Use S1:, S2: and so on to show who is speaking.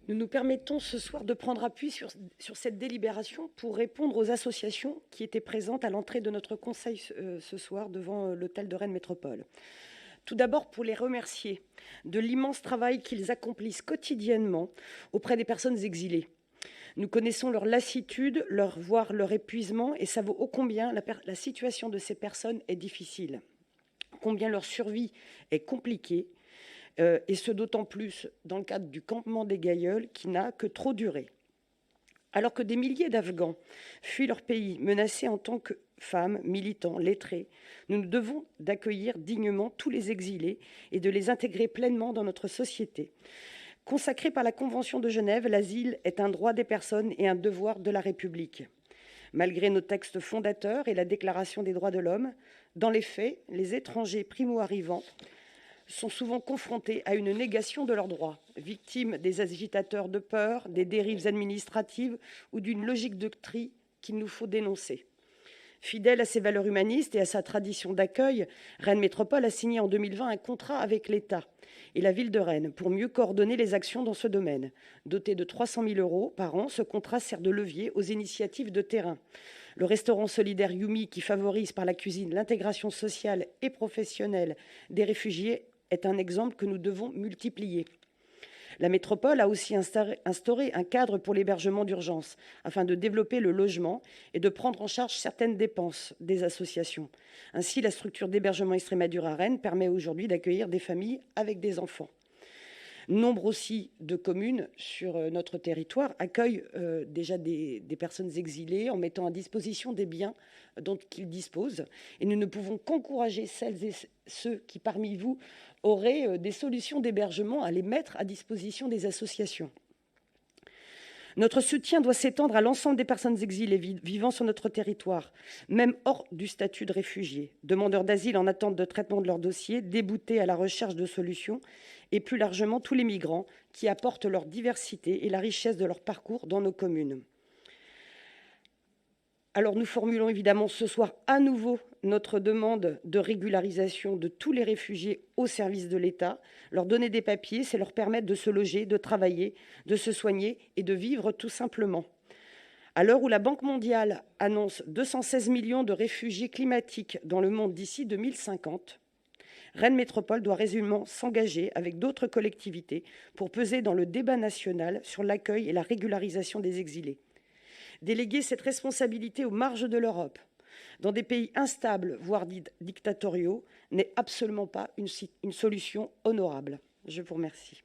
S1: Nous nous permettons ce soir de prendre appui sur cette délibération pour répondre aux associations qui étaient présentes à l'entrée de notre conseil ce soir devant l'hôtel de Rennes Métropole. Tout d'abord pour les remercier de l'immense travail qu'ils accomplissent quotidiennement auprès des personnes exilées. Nous connaissons leur lassitude, voire leur épuisement, et savons ô combien la situation de ces personnes est difficile, combien leur survie est compliquée, et ce d'autant plus dans le cadre du campement des Gailleuls qui n'a que trop duré. Alors que des milliers d'Afghans fuient leur pays, menacés en tant que femmes, militants, lettrés, nous nous devons d'accueillir dignement tous les exilés et de les intégrer pleinement dans notre société. Consacré par la Convention de Genève, l'asile est un droit des personnes et un devoir de la République. Malgré nos textes fondateurs et la Déclaration des droits de l'homme, dans les faits, les étrangers primo-arrivants sont souvent confrontés à une négation de leurs droits, victimes des agitateurs de peur, des dérives administratives ou d'une logique de tri qu'il nous faut dénoncer. Fidèle à ses valeurs humanistes et à sa tradition d'accueil, Rennes Métropole a signé en 2020 un contrat avec l'État et la ville de Rennes pour mieux coordonner les actions dans ce domaine. Doté de 300 000 € par an, ce contrat sert de levier aux initiatives de terrain. Le restaurant solidaire Yumi, qui favorise par la cuisine l'intégration sociale et professionnelle des réfugiés, est un exemple que nous devons multiplier. La métropole a aussi instauré un cadre pour l'hébergement d'urgence afin de développer le logement et de prendre en charge certaines dépenses des associations. Ainsi, la structure d'hébergement Extrémadure à Rennes permet aujourd'hui d'accueillir des familles avec des enfants. Nombre aussi de communes sur notre territoire accueillent déjà des personnes exilées en mettant à disposition des biens dont ils disposent. Et nous ne pouvons qu'encourager celles et ceux qui, parmi vous, auraient des solutions d'hébergement à les mettre à disposition des associations. Notre soutien doit s'étendre à l'ensemble des personnes exilées vivant sur notre territoire, même hors du statut de réfugié, demandeurs d'asile en attente de traitement de leur dossier, déboutés à la recherche de solutions, et plus largement tous les migrants qui apportent leur diversité et la richesse de leur parcours dans nos communes. Alors nous formulons évidemment ce soir à nouveau notre demande de régularisation de tous les réfugiés au service de l'État. Leur donner des papiers, c'est leur permettre de se loger, de travailler, de se soigner et de vivre tout simplement. À l'heure où la Banque mondiale annonce 216 millions de réfugiés climatiques dans le monde d'ici 2050, Rennes Métropole doit résolument s'engager avec d'autres collectivités pour peser dans le débat national sur l'accueil et la régularisation des exilés. Déléguer cette responsabilité aux marges de l'Europe, dans des pays instables, voire dictatoriaux, n'est absolument pas une solution honorable. Je vous remercie.